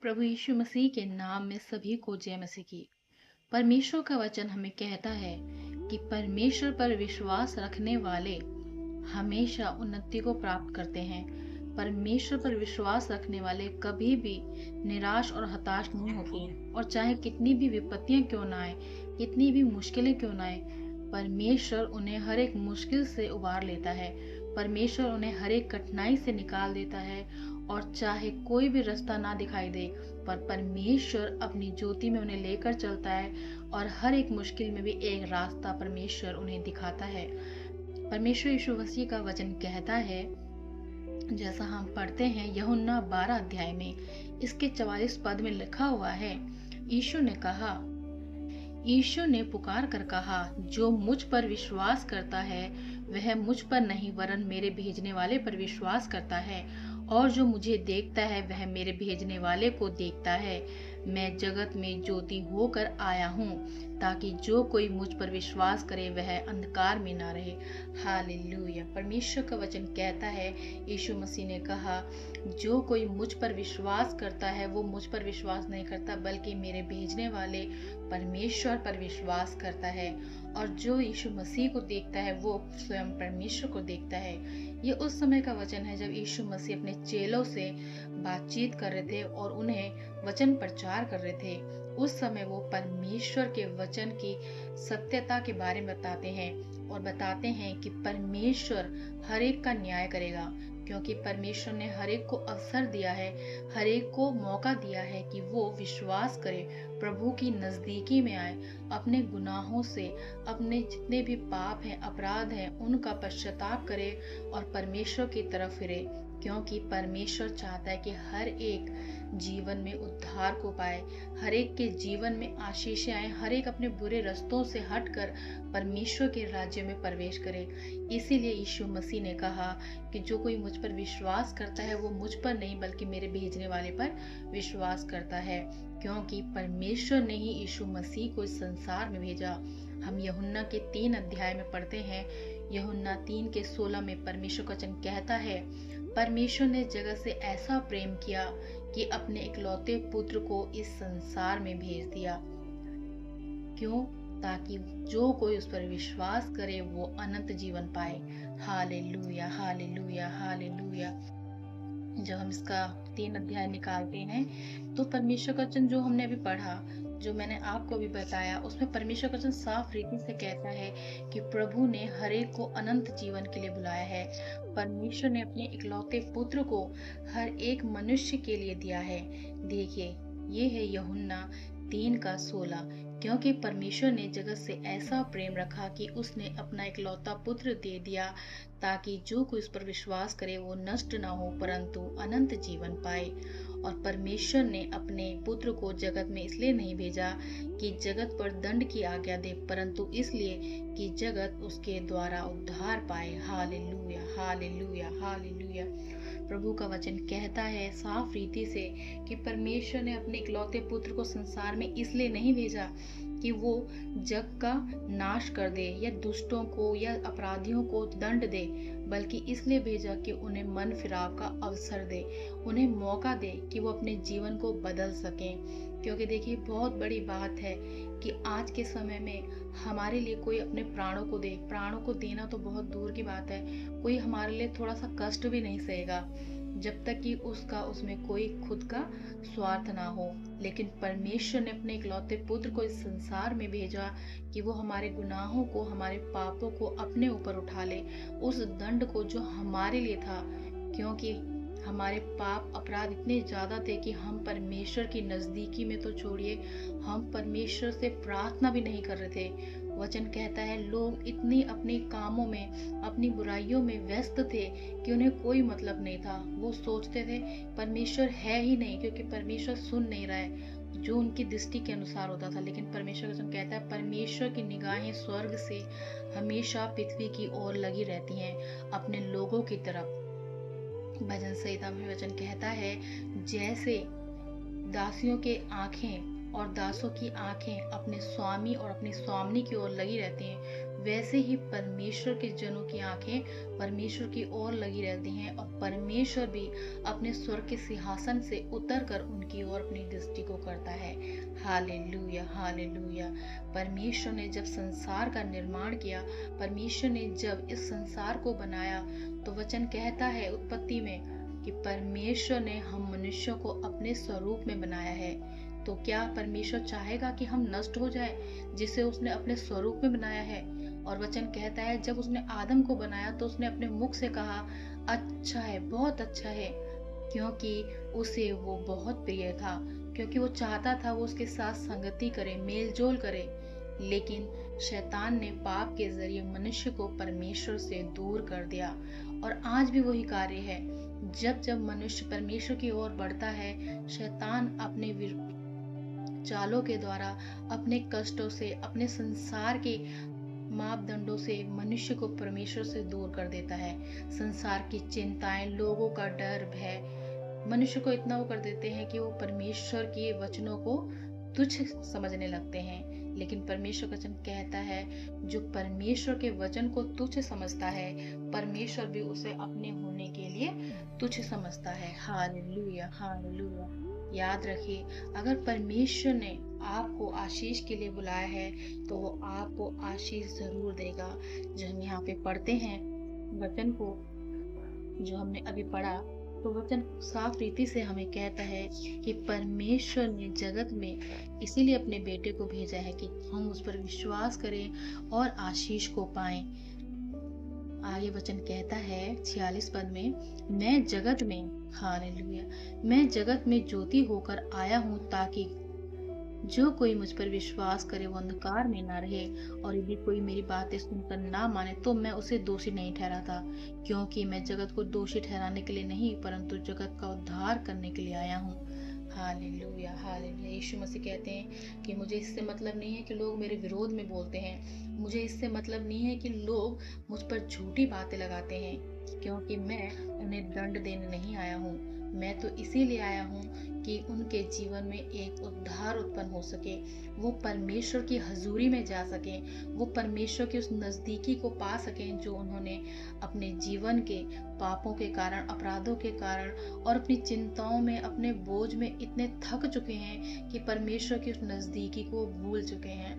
प्रभु यीशु मसीह के नाम में सभी को जय मसीह की। परमेश्वर का वचन हमें कहता है कि परमेश्वर पर विश्वास रखने वाले हमेशा उन्नति को प्राप्त करते हैं। परमेश्वर पर विश्वास रखने वाले कभी भी निराश और हताश नहीं होते, और चाहे कितनी भी विपत्तियां क्यों ना आए, कितनी भी मुश्किलें क्यों ना आए, परमेश्वर उन्हें हर एक मुश्किल से उबार लेता है। परमेश्वर उन्हें हर एक कठिनाई से निकाल देता है। और चाहे कोई भी रास्ता ना दिखाई दे, पर परमेश्वर अपनी ज्योति में उन्हें लेकर चलता है, और हर एक मुश्किल में भी एक रास्ता परमेश्वर उन्हें दिखाता है। परमेश्वर यीशु मसीह का वचन कहता है, जैसा हम पढ़ते हैं यूहन्ना 12 अध्याय में, इसके 44 पद में लिखा हुआ है, यीशु ने पुकार कर कहा, जो मुझ पर विश्वास करता है वह मुझ पर नहीं वरन मेरे भेजने वाले पर विश्वास करता है, और जो मुझे देखता है वह मेरे भेजने वाले को देखता है। मैं जगत में ज्योति होकर आया हूँ, ताकि जो कोई मुझ पर विश्वास करे वह अंधकार में ना रहे। हालेलुया। परमेश्वर का वचन कहता है, यीशु मसीह ने कहा, जो कोई मुझ पर विश्वास करता है वो मुझ पर विश्वास नहीं करता, बल्कि मेरे भेजने वाले परमेश्वर पर विश्वास करता है। और जो यीशु मसीह को देखता है वो स्वयं परमेश्वर को देखता है। ये उस समय का वचन है जब यीशु मसीह अपने चेलों से बातचीत कर रहे थे और उन्हें वचन प्रचार कर रहे थे। उस समय वो परमेश्वर के वचन की सत्यता के बारे में बताते हैं, और बताते हैं कि परमेश्वर हर एक का न्याय करेगा, क्योंकि परमेश्वर ने हर एक को अवसर दिया है, हर एक को मौका दिया है कि वो विश्वास करे, प्रभु की नजदीकी में आए, अपने गुनाहों से, अपने जितने भी पाप हैं, अपराध हैं, उनका पश्चाताप करे और परमेश्वर की तरफ फिरे। क्योंकि परमेश्वर चाहता है कि हर एक जीवन में उद्धार को पाए, हर एक के जीवन में आशीषें आए, हर एक अपने बुरे रास्तों से हटकर परमेश्वर के राज्य में प्रवेश करे। इसीलिए यीशु मसीह ने कहा कि जो कोई मुझ पर विश्वास करता है वो मुझ पर नहीं बल्कि मेरे भेजने वाले पर विश्वास करता है। क्योंकि परमेश्वर ने ही यीशु मसीह को इस संसार में भेजा। हम यूहन्ना के 3 अध्याय में पढ़ते हैं, यूहन्ना 3 के 16 में परमेश्वर का वचन कहता है, परमेश्वर ने जगत से ऐसा प्रेम किया कि अपने इकलौते पुत्र को इस संसार में भेज दिया। क्यों? ताकि जो कोई उस पर विश्वास करे वो अनंत जीवन पाए। Hallelujah, hallelujah, hallelujah. जब हम इसका 3 अध्याय निकालते हैं तो परमेश्वर का वचन जो हमने अभी पढ़ा, जो मैंने आपको अभी बताया, उसमें परमेश्वर का वचन साफ रीति से कहता है कि प्रभु ने हर एक को अनंत जीवन के लिए बुलाया है। परमेश्वर ने अपने इकलौते पुत्र को हर एक मनुष्य के लिए दिया है। देखिए, ये है यूहन्ना 3 का 16। क्योंकि परमेश्वर ने जगत से ऐसा प्रेम रखा कि उसने अपना इकलौता पुत्र दे दिया, ताकि जो कोई उस पर विश्वास करे वो नष्ट ना हो परंतु अनंत जीवन पाए। और परमेश्वर ने अपने पुत्र को जगत में इसलिए नहीं भेजा कि जगत पर दंड की आज्ञा दे, परंतु इसलिए कि जगत उसके द्वारा उद्धार पाए। Hallelujah, hallelujah, hallelujah. प्रभु का वचन कहता है साफ रीति से कि परमेश्वर ने अपने इकलौते पुत्र को संसार में इसलिए नहीं भेजा कि वो जग का नाश कर दे या दुष्टों को या अपराधियों को दंड दे, बल्कि इसलिए भेजा कि उन्हें मन फिराव का अवसर दे, उन्हें मौका दे कि वो अपने जीवन को बदल सकें। क्योंकि देखिए, बहुत बड़ी बात है कि आज के समय में हमारे लिए कोई अपने प्राणों को दे, प्राणों को देना तो बहुत दूर की बात है, कोई हमारे लिए थोड़ा सा कष्ट भी नहीं सहेगा जब तक कि उसका उसमें कोई खुद का स्वार्थ ना हो। लेकिन परमेश्वर ने अपने इकलौते पुत्र को इस संसार में भेजा कि वो हमारे गुनाहों को, हमारे पापों को अपने ऊपर उठा ले, उस दंड को जो हमारे लिए था। क्योंकि हमारे पाप अपराध इतने ज्यादा थे कि हम परमेश्वर की नजदीकी में तो छोड़िए, हम परमेश्वर से प्रार्थना भी नहीं कर रहे थे। वचन कहता है, लोग इतनी अपने कामों में, अपनी बुराइयों में व्यस्त थे कि उन्हें कोई मतलब नहीं था। वो सोचते थे परमेश्वर है ही नहीं, क्योंकि परमेश्वर सुन नहीं रहा है जो उनकी दृष्टि के अनुसार होता था। लेकिन परमेश्वर वचन कहता है, परमेश्वर की निगाहें स्वर्ग से हमेशा पृथ्वी की ओर लगी रहती हैं, अपने लोगों की तरफ। भजन संहिता में वचन कहता है, जैसे दासियों के आंखें और दासों की आंखें अपने स्वामी और अपनी स्वामिनी की ओर लगी रहती हैं, वैसे ही परमेश्वर के जनों की आंखें परमेश्वर की ओर लगी रहती हैं और परमेश्वर भी अपने स्वर्ग के सिंहासन से उतरकर उनकी ओर अपनी दृष्टि को करता है। Hallelujah, hallelujah. परमेश्वर ने जब संसार का निर्माण किया, परमेश्वर ने जब इस संसार को बनाया, तो वचन कहता है उत्पत्ति में कि परमेश्वर ने हम मनुष्यों को अपने स्वरूप में बनाया है। तो क्या परमेश्वर चाहेगा कि हम नष्ट हो जाए, जिसे उसने अपने स्वरूप में बनाया है? और वचन कहता है जब उसने आदम को बनाया तो उसने अपने मुख से कहा अच्छा है, बहुत अच्छा है, क्योंकि उसे वो बहुत प्रिय था, क्योंकि वो चाहता था वो उसके साथ संगति करे, मेल जोल करे। लेकिन शैतान ने पाप के जरिए मनुष्य को परमेश्वर से दूर कर दिया। और आज भी वही कार्य है। जब जब मनुष्य परमेश्वर की ओर बढ़ता है, शैतान अपने चालों के द्वारा, अपने कष्टों से, अपने संसार के मापदंडों से मनुष्य को परमेश्वर से दूर कर देता है। संसार की चिंताएं, लोगों का डर, भय मनुष्य को इतना वो कर देते हैं कि वो परमेश्वर के वचनों को तुच्छ समझने लगते हैं। लेकिन परमेश्वर का वचन कहता है जो परमेश्वर के वचन को तुच्छ समझता है, परमेश्वर भी उसे अपने होने के लिए तुच्छ समझता है। Hallelujah, hallelujah. याद रखिए, अगर परमेश्वर ने आपको आशीष के लिए बुलाया है तो वो आपको आशीष जरूर देगा। जो हम यहाँ पे पढ़ते हैं वचन को, जो हमने अभी पढ़ा, तो वचन साफ रीति से हमें कहता है कि परमेश्वर ने जगत में इसीलिए अपने बेटे को भेजा है कि हम उस पर विश्वास करें और आशीष को पाएं। आगे वचन कहता है 46 पद में, मैं जगत में, हालेलुया, मैं जगत में ज्योति होकर आया हूं ताकि जो कोई मुझ पर विश्वास करे वो अंधकार में ना रहे। और यदि कोई मेरी बातें सुनकर ना माने तो मैं उसे दोषी नहीं ठहराता, क्योंकि मैं जगत को दोषी ठहराने के लिए नहीं परंतु जगत का उद्धार करने के लिए आया हूँ। Hallelujah, hallelujah. यीशु मसीह कहते हैं कि मुझे इससे मतलब नहीं है कि लोग मेरे विरोध में बोलते हैं, मुझे इससे मतलब नहीं है कि लोग मुझ पर झूठी बातें लगाते हैं, क्योंकि मैं उन्हें दंड देने नहीं आया हूँ। मैं तो इसीलिए आया हूँ कि उनके जीवन में एक उद्धार उत्पन्न हो सके, वो परमेश्वर की हजूरी में जा सकें, वो परमेश्वर की उस नज़दीकी को पा सकें जो उन्होंने अपने जीवन के पापों के कारण, अपराधों के कारण और अपनी चिंताओं में, अपने बोझ में इतने थक चुके हैं कि परमेश्वर की उस नज़दीकी को भूल चुके हैं।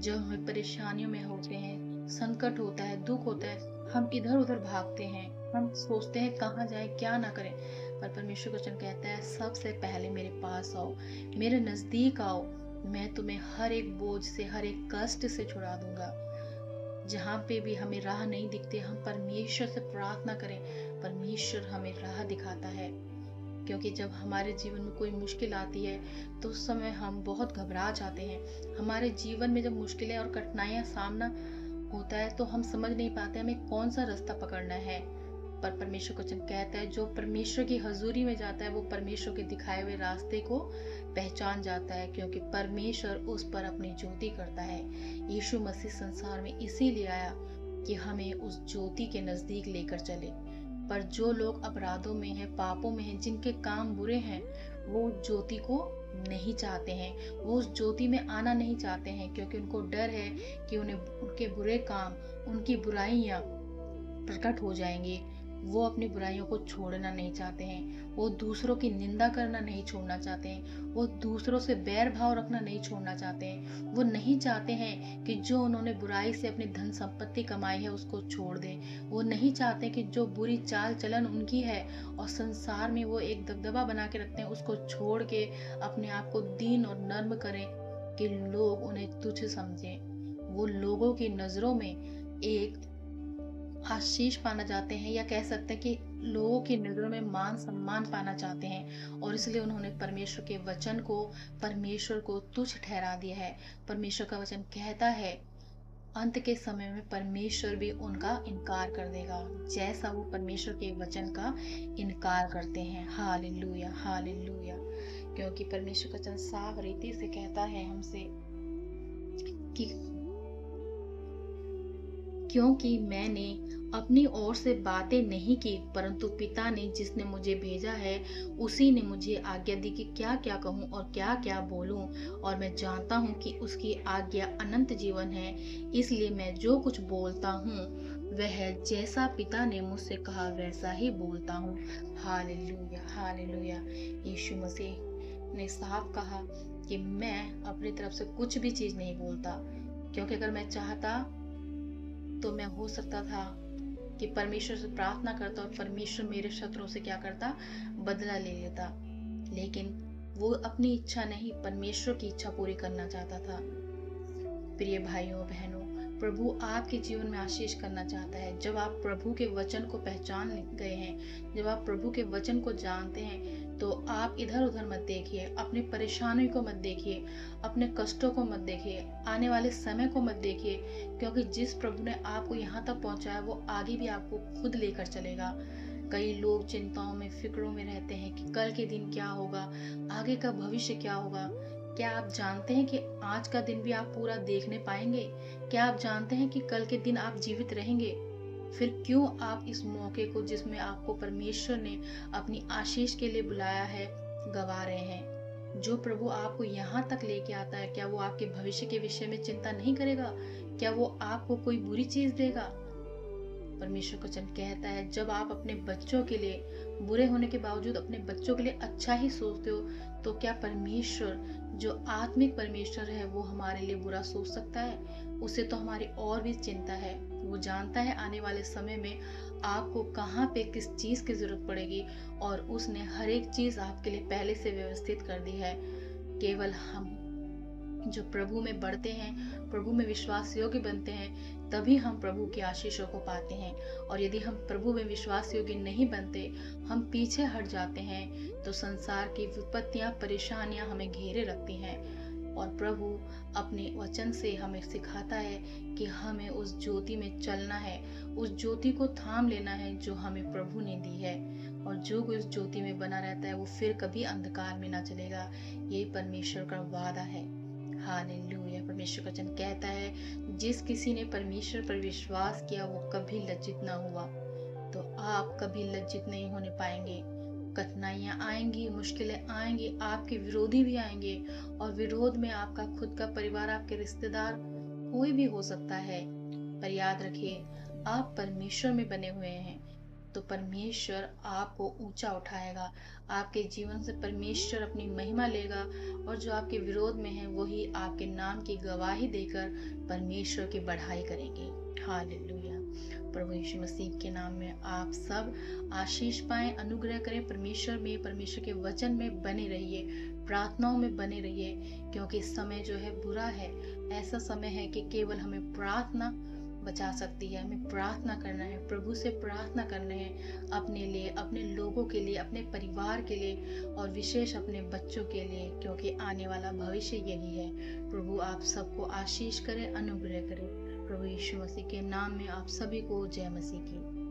जब हमें परेशानियों में होते हैं, संकट होता है, दुख होता है, हम इधर उधर भागते हैं, हम सोचते हैं कहाँ जाए, क्या ना करें। पर परमेश्वर वचन कहता है सबसे पहले मेरे पास आओ, मेरे नजदीक आओ, मैं तुम्हें हर एक बोझ से, हर एक कष्ट से छुड़ा दूंगा। जहाँ पे भी हमें राह नहीं दिखती, हम परमेश्वर से प्रार्थना करें, परमेश्वर हमें राह दिखाता है। क्योंकि जब हमारे जीवन में कोई मुश्किल आती है तो उस समय हम बहुत घबरा जाते हैं। हमारे जीवन में जब मुश्किलें और कठिनाइयां सामना होता है तो हम समझ नहीं पाते हमें कौन सा रास्ता पकड़ना है। पर परमेश्वर वचन कहता है जो परमेश्वर की हजूरी में जाता है वो परमेश्वर के दिखाए हुए रास्ते को पहचान जाता है, क्योंकि परमेश्वर उस पर अपनी ज्योति करता है। यीशु मसीह संसार में इसीलिए आया कि हमें उस ज्योति के नजदीक लेकर चले। पर जो लोग अपराधों में हैं, पापों में हैं, जिनके काम बुरे हैं, वो ज्योति को नहीं चाहते हैं, वो उस ज्योति में आना नहीं चाहते हैं, क्योंकि उनको डर है कि उन्हें उनके बुरे काम, उनकी बुराइयां प्रकट हो जाएंगी। वो अपनी बुराइयों को छोड़ना नहीं चाहते हैं, वो दूसरों की निंदा करना नहीं छोड़ना चाहते हैं, वो दूसरों से बैर भाव रखना नहीं छोड़ना चाहते हैं। वो नहीं चाहते हैं कि जो उन्होंने बुराई से अपनी धन संपत्ति कमाई है उसको छोड़ दें। वो नहीं चाहते कि जो बुरी चाल चलन उनकी है और संसार में वो एक दबदबा बना के रखते हैं उसको छोड़ के अपने आप को दीन और नर्म करें कि लोग उन्हें तुच्छ समझें। वो लोगों की नजरों में एक आशीष पाना चाहते हैं, या कह सकते हैं कि लोगों की नजरों में मान सम्मान पाना चाहते हैं, और इसलिए उन्होंने परमेश्वर के वचन को, परमेश्वर को तुच्छ ठहरा दिया है। परमेश्वर का वचन कहता है अंत के समय में परमेश्वर भी उनका इनकार कर देगा, जैसा वो परमेश्वर के वचन का इनकार करते हैं। Hallelujah, hallelujah. क्योंकि परमेश्वर का वचन साफ रीति से कहता है हमसे क्योंकि मैंने अपनी ओर से बातें नहीं की, परंतु पिता ने जिसने मुझे भेजा है उसी ने मुझे आज्ञा दी कि क्या क्या कहूँ और क्या क्या बोलूँ। और मैं जानता हूँ कि उसकी आज्ञा अनंत जीवन है, इसलिए मैं जो कुछ बोलता हूँ वह जैसा पिता ने मुझसे कहा वैसा ही बोलता हूँ। Hallelujah, hallelujah. यीशु मसीह ने साफ कहा कि मैं अपनी तरफ से कुछ भी चीज नहीं बोलता, क्योंकि अगर मैं चाहता तो मैं हो सकता था कि परमेश्वर से प्रार्थना करता और परमेश्वर मेरे शत्रुओं से क्या करता, बदला ले लेता। लेकिन वो अपनी इच्छा नहीं, परमेश्वर की इच्छा पूरी करना चाहता था। प्रिय भाइयों बहनों, प्रभु आपके जीवन में आशीष करना चाहता है। जब आप प्रभु के वचन को पहचान गए हैं, जब आप प्रभु के वचन को जानते हैं, तो आप इधर उधर मत देखिए, अपनी परेशानी को मत देखिए, अपने कष्टों को मत देखिए, आने वाले समय को मत देखिए, क्योंकि जिस प्रभु ने आपको यहाँ तक पहुँचाया वो आगे भी आपको खुद लेकर चलेगा। कई लोग चिंताओं में, फिक्रों में रहते हैं कि कल के दिन क्या होगा, आगे का भविष्य क्या होगा। क्या आप जानते हैं कि आज का दिन भी आप पूरा देखने पाएंगे? क्या आप जानते हैं कि कल के दिन आप जीवित रहेंगे? फिर क्यों आप इस मौके को, जिसमें आपको परमेश्वर ने अपनी आशीष के लिए बुलाया है, गवा रहे हैं? जो प्रभु आपको यहाँ तक लेके आता है, क्या वो आपके भविष्य के विषय में चिंता नहीं करेगा? क्या वो आपको कोई बुरी चीज देगा? परमेश्वर का वचन कहता है, जब आप अपने बच्चों के लिए, बुरे होने के बावजूद अपने बच्चों के लिए अच्छा ही सोचते हो, तो क्या परमेश्वर, जो आत्मिक परमेश्वर है, वो हमारे लिए बुरा सोच सकता है? उसे तो हमारी और भी चिंता है। वो जानता है आने वाले समय में आपको कहाँ पे किस चीज की जरूरत पड़ेगी, और उसने हर एक चीज आपके लिए पहले से व्यवस्थित कर दी है। केवल हम जो प्रभु में बढ़ते हैं, प्रभु में विश्वास योग्य बनते हैं, तभी हम प्रभु की आशीषों को पाते हैं। और यदि हम प्रभु में विश्वास योग्य नहीं बनते, हम पीछे हट जाते हैं, तो संसार की विपत्तियां, परेशानियां हमें घेरे रखती हैं। और प्रभु अपने वचन से हमें सिखाता है कि हमें उस ज्योति में चलना है, उस ज्योति को थाम लेना है जो हमें प्रभु ने दी है। और जो उस ज्योति में बना रहता है वो फिर कभी अंधकार में ना चलेगा। ये परमेश्वर का वादा है। हालेलुया। परमेश्वर का वचन कहता है, जिस किसी ने परमेश्वर पर विश्वास किया वो कभी लज्जित ना हुआ। तो आप कभी लज्जित नहीं होने पाएंगे। कठिनाइयां आएंगी, मुश्किलें आएंगी, आपके विरोधी भी आएंगे, और विरोध में आपका खुद का परिवार, आपके रिश्तेदार, कोई भी हो सकता है। पर याद रखिए, आप परमेश्वर में बने हुए हैं, तो परमेश्वर आपको ऊंचा उठाएगा। आपके जीवन से परमेश्वर अपनी महिमा लेगा, और जो आपके विरोध में है वही आपके नाम की गवाही देकर परमेश्वर की बढ़ाई करेंगे। हालेलुया। प्रभु यीशु मसीह के नाम में आप सब आशीष पाएं, अनुग्रह करें। परमेश्वर में, परमेश्वर के वचन में बने रहिए, प्रार्थनाओं में बने रहिए, क्योंकि समय जो है बुरा है। ऐसा समय है कि केवल हमें प्रार्थना बचा सकती है। हमें प्रार्थना करना है, प्रभु से प्रार्थना करना है, अपने लिए, अपने लोगों के लिए, अपने परिवार के लिए, और विशेष अपने बच्चों के लिए, क्योंकि आने वाला भविष्य यही है। प्रभु आप सबको आशीष करे, अनुग्रह करे। प्रभु यीशु मसीह के नाम में आप सभी को जय मसीह की।